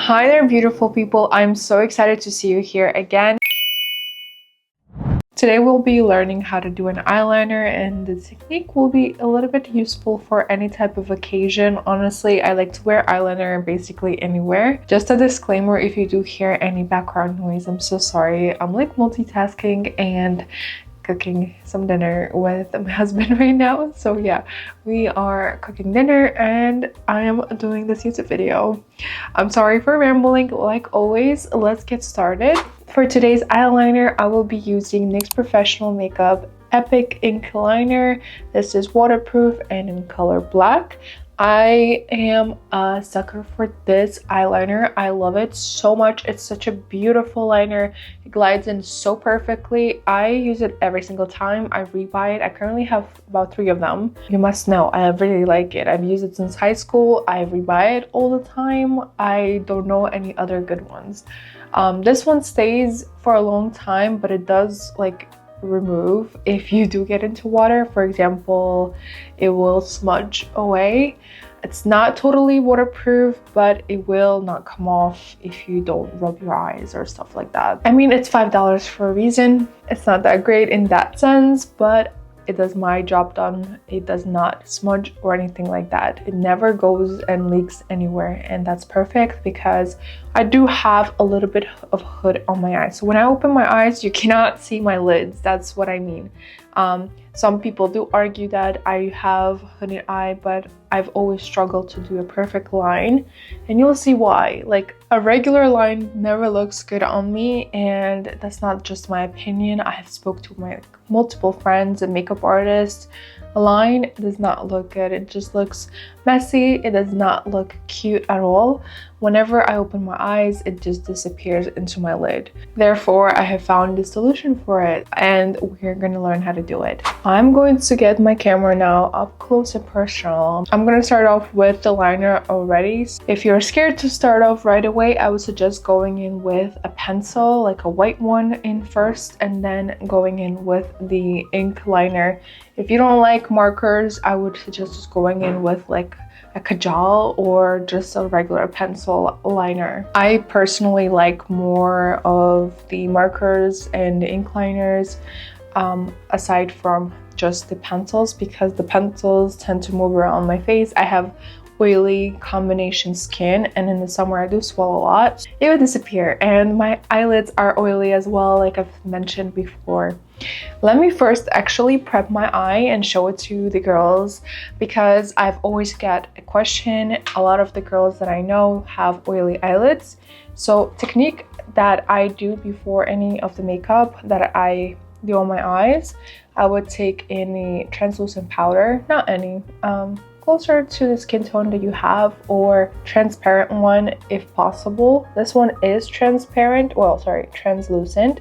Hi there, beautiful people. I'm so excited to see you here again. Today we'll be learning how to do an eyeliner, and the technique will be a little bit useful for any type of occasion. Honestly, I like to wear eyeliner basically anywhere. Just a disclaimer, if you do hear any background noise, I'm so sorry. I'm like multitasking and cooking some dinner with my husband right now. So yeah, we are cooking dinner and I am doing this YouTube video. I'm sorry for rambling. Like always, let's get started. For today's eyeliner, I will be using NYX Professional Makeup Epic Ink Liner. This is waterproof and in color black. I am a sucker for this eyeliner. I love it so much. It's such a beautiful liner. It glides in so perfectly. I use it every single time. I rebuy it. I currently have about 3 of them. You must know, I really like it. I've used it since high school. I rebuy it all the time. I don't know any other good ones. This one stays for a long time, but it does like remove if you do get into water. For example, it will smudge away. It's not totally waterproof, but it will not come off if you don't rub your eyes or stuff like that. I mean, it's $5 for a reason. It's not that great in that sense, but it does my job done. It does not smudge or anything like that. It never goes and leaks anywhere, and that's perfect because I do have a little bit of hood on my eyes. So when I open my eyes, you cannot see my lids. That's what I mean. Some people do argue that I have hooded eye, but I've always struggled to do a perfect line, and you'll see why. Like, a regular line never looks good on me, and that's not just my opinion. I have spoke to my multiple friends and makeup artists. A line does not look good. It just looks messy. It does not look cute at all. Whenever I open my eyes, it just disappears into my lid. Therefore, I have found a solution for it, and we're going to learn how to do it. I'm going to get my camera now up close and personal. I'm going to start off with the liner already. If you're scared to start off right away, I would suggest going in with a pencil, like a white one in first, and then going in with the ink liner. If you don't like markers, I would suggest just going in with like a kajal or just a regular pencil liner. I personally like more of the markers and the ink liners aside from just the pencils, because the pencils tend to move around my face. I have oily combination skin, and in the summer I do swell a lot. It would disappear, and my eyelids are oily as well, like I've mentioned before. Let me first actually prep my eye and show it to the girls, because I've always got a question. A lot of the girls that I know have oily eyelids. So technique that I do before any of the makeup that I do on my eyes, I would take any translucent powder, not any, closer to the skin tone that you have, or transparent one if possible. This one is transparent, well, sorry, translucent,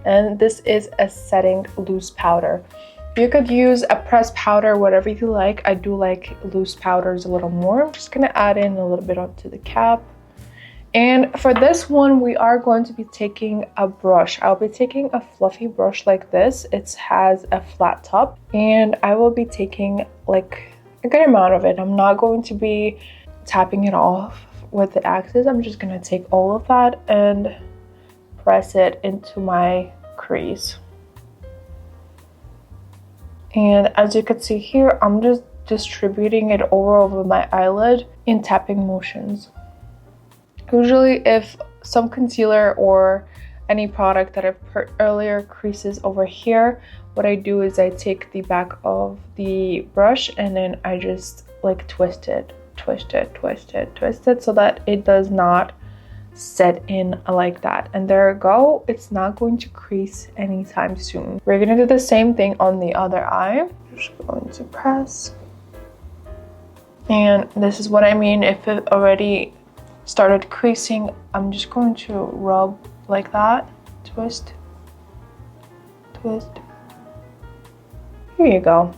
and this is a setting loose powder. You could use a pressed powder, whatever you like. I do like loose powders a little more. I'm just gonna add in a little bit onto the cap. And for this one, we are going to be taking a brush. I'll be taking a fluffy brush like this. It has a flat top, and I will be taking like a good amount of it. I'm not going to be tapping it off with the axis. I'm just gonna take all of that and press it into my crease. And as you can see here, I'm just distributing it over my eyelid in tapping motions. Usually if some concealer or any product that I've put earlier creases over here, what I do is I take the back of the brush and then I just like twist it so that it does not set in like that. And there we go. It's not going to crease anytime soon. We're gonna do the same thing on the other eye. Just going to press. And this is what I mean. If it already started creasing, I'm just going to rub like that. Twist. Here you go.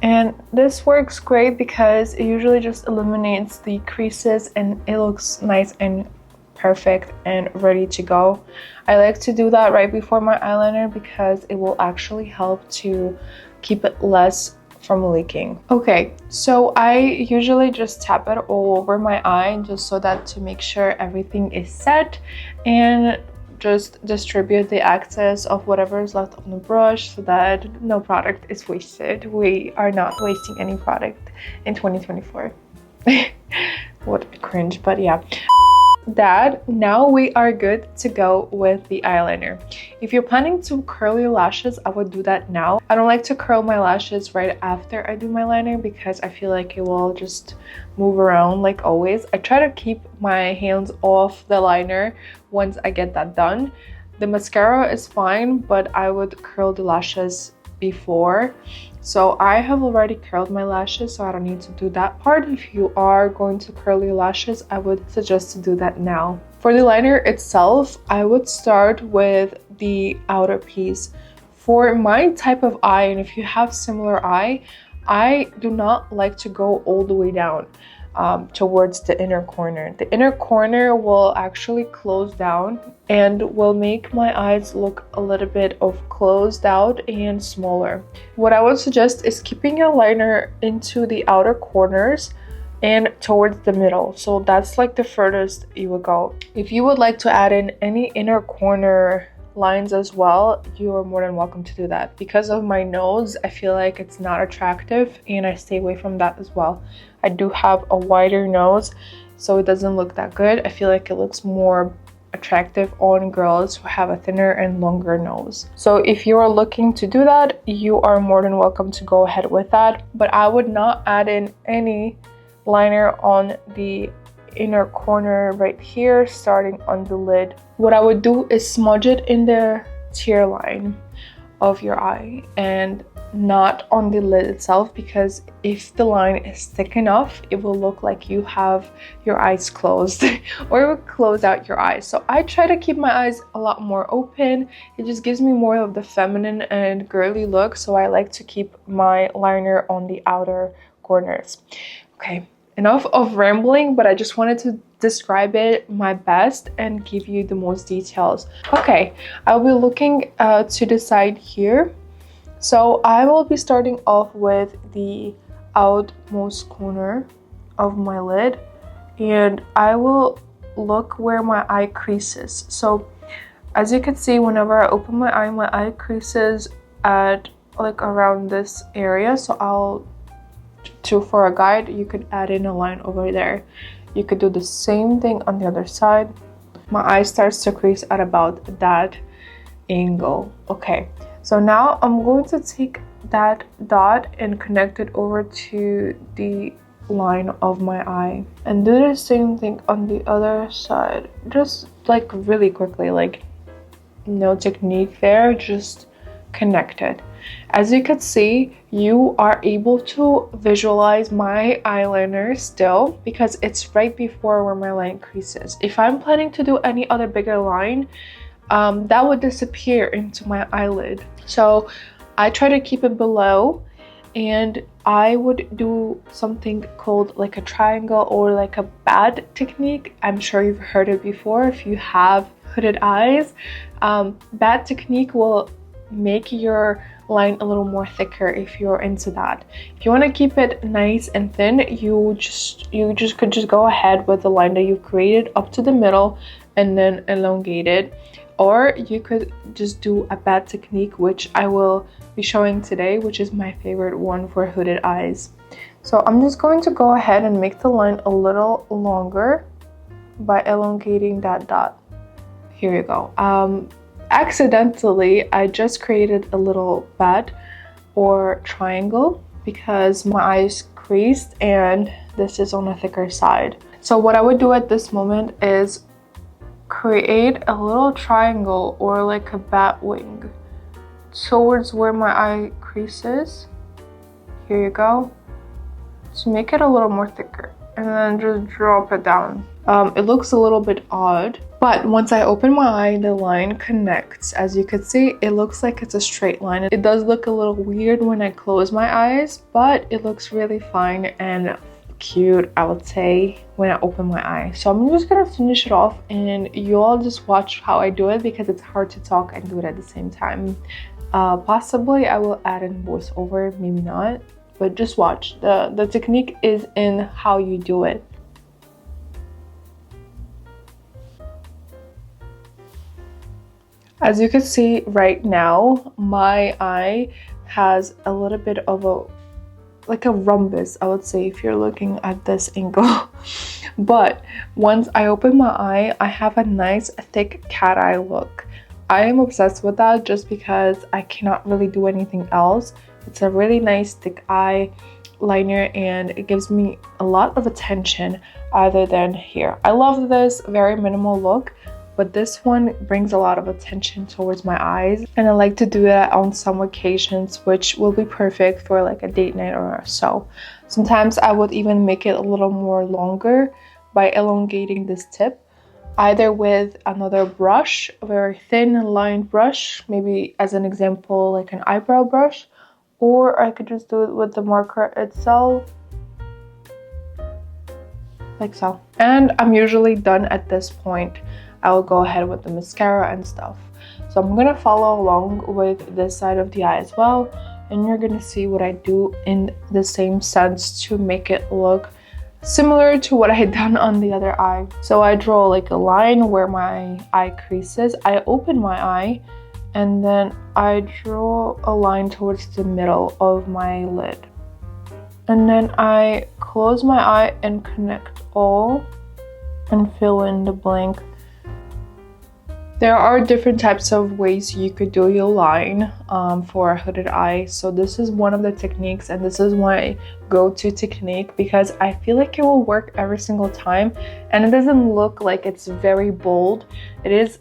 And this works great because it usually just eliminates the creases and it looks nice and perfect and ready to go. I like to do that right before my eyeliner because it will actually help to keep it less from leaking. Okay, so I usually just tap it all over my eye just so that to make sure everything is set, and just distribute the excess of whatever is left on the brush so that no product is wasted. We are not wasting any product in 2024. What a cringe, but yeah. That now we are good to go with the eyeliner. If you're planning to curl your lashes, I would do that now. I don't like to curl my lashes right after I do my liner because I feel like it will just move around like always. I try to keep my hands off the liner once I get that done. The mascara is fine, but I would curl the lashes before. So I have already curled my lashes, so I don't need to do that part. If you are going to curl your lashes, I would suggest to do that now. For the liner itself, I would start with the outer piece. For my type of eye, and if you have similar eye, I do not like to go all the way down towards the inner corner. The inner corner will actually close down and will make my eyes look a little bit of closed out and smaller. What I would suggest is keeping your liner into the outer corners and towards the middle. So that's like the furthest you would go. If you would like to add in any inner corner lines as well, you are more than welcome to do that. Because of my nose, I feel like it's not attractive and I stay away from that as well. I do have a wider nose, so it doesn't look that good. I feel like it looks more attractive on girls who have a thinner and longer nose. So if you are looking to do that, you are more than welcome to go ahead with that. But I would not add in any liner on the inner corner right here, starting on the lid. What I would do is smudge it in the tear line of your eye and not on the lid itself, because if the line is thick enough, it will look like you have your eyes closed or it will close out your eyes. So I try to keep my eyes a lot more open. It just gives me more of the feminine and girly look, so I like to keep my liner on the outer corners. Okay, enough of rambling, but I just wanted to describe it my best and give you the most details. Okay, I'll be looking to the side here. So I will be starting off with the outmost corner of my lid, and I will look where my eye creases. So as you can see, whenever I open my eye creases at like around this area. So for a guide, you could add in a line over there. You could do the same thing on the other side. My eye starts to crease at about that angle. Okay, so now I'm going to take that dot and connect it over to the line of my eye and do the same thing on the other side, just like really quickly, like no technique there, just connect it. As you can see, you are able to visualize my eyeliner still because it's right before where my line creases. If I'm planning to do any other bigger line, that would disappear into my eyelid. So I try to keep it below, and I would do something called like a triangle or like a bat technique. I'm sure you've heard it before if you have hooded eyes. Bat technique will make your line a little more thicker if you're into that. If you want to keep it nice and thin, you could just go ahead with the line that you've created up to the middle and then elongate it. Or you could just do a bat technique, which I will be showing today, which is my favorite one for hooded eyes. So I'm just going to go ahead and make the line a little longer by elongating that dot. Here you go. Accidentally, I just created a little bat or triangle because my eyes creased and this is on a thicker side. So what I would do at this moment is create a little triangle or like a bat wing towards where my eye creases. Here you go. To make it a little more thicker, and then just drop it down. It looks a little bit odd, but once I open my eye, the line connects. As you can see, it looks like it's a straight line. It does look a little weird when I close my eyes, but it looks really fine and cute, I would say, when I open my eye. So I'm just gonna finish it off and you all just watch how I do it because it's hard to talk and do it at the same time. Possibly I will add in voiceover, maybe not. but just watch. The technique is in how you do it. As you can see right now, my eye has a little bit of a rhombus, I would say, if you're looking at this angle. But once I open my eye, I have a nice thick cat eye look. I am obsessed with that just because I cannot really do anything else. It's a really nice thick eye liner and it gives me a lot of attention other than here. I love this very minimal look, but this one brings a lot of attention towards my eyes, and I like to do that on some occasions, which will be perfect for like a date night or so. Sometimes I would even make it a little more longer by elongating this tip, either with another brush, a very thin lined brush, maybe as an example like an eyebrow brush, or I could just do it with the marker itself, like so. And I'm usually done at this point. I will go ahead with the mascara and stuff. So I'm gonna follow along with this side of the eye as well, and you're gonna see what I do in the same sense to make it look similar to what I had done on the other eye. So I draw like a line where my eye creases. I open my eye and then I draw a line towards the middle of my lid. And then I close my eye and connect all and fill in the blank. There are different types of ways you could do your line for a hooded eye. So this is one of the techniques, and this is my go-to technique because I feel like it will work every single time, and it doesn't look like it's very bold. It is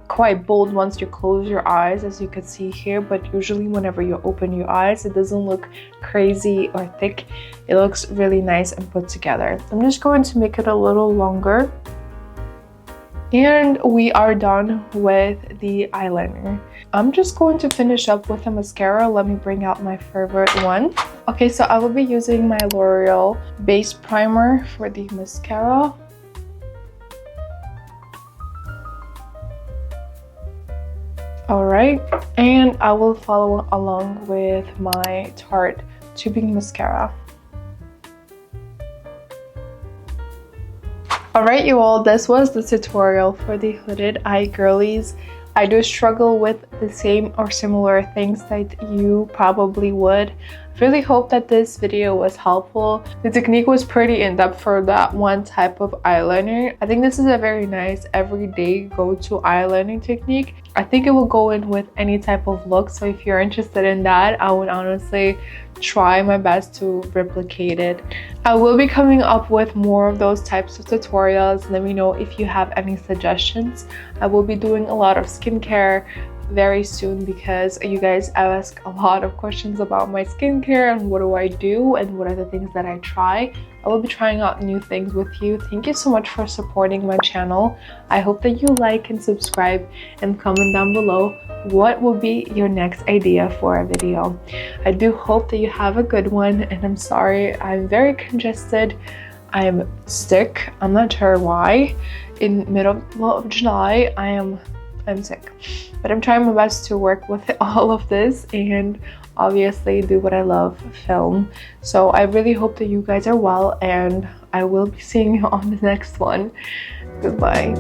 quite bold once you close your eyes, as you can see here, but usually whenever you open your eyes, it doesn't look crazy or thick. It looks really nice and put together. I'm just going to make it a little longer. And we are done with the eyeliner. I'm just going to finish up with a mascara. Let me bring out my favorite one. Okay, so I will be using my L'Oreal base primer for the mascara. Alright, and I will follow along with my Tarte tubing mascara. Alright you all, this was the tutorial for the hooded eye girlies. I do struggle with the same or similar things that you probably would. I really hope that this video was helpful. The technique was pretty in-depth for that one type of eyeliner. I think this is a very nice everyday go-to eyeliner technique. I think it will go in with any type of look, so if you're interested in that, I would honestly try my best to replicate it. I will be coming up with more of those types of tutorials. Let me know if you have any suggestions. I will be doing a lot of skincare very soon because you guys ask a lot of questions about my skincare and what do I do and what are the things that I try. I will be trying out new things with you. Thank you so much for supporting my channel. I hope that you like and subscribe and comment down below what will be your next idea for a video. I do hope that you have a good one, and I'm sorry I'm very congested. I'm sick. I'm not sure why. In middle of July, I'm sick, but I'm trying my best to work with all of this and obviously do what I love, film. So I really hope that you guys are well, and I will be seeing you on the next one. Goodbye.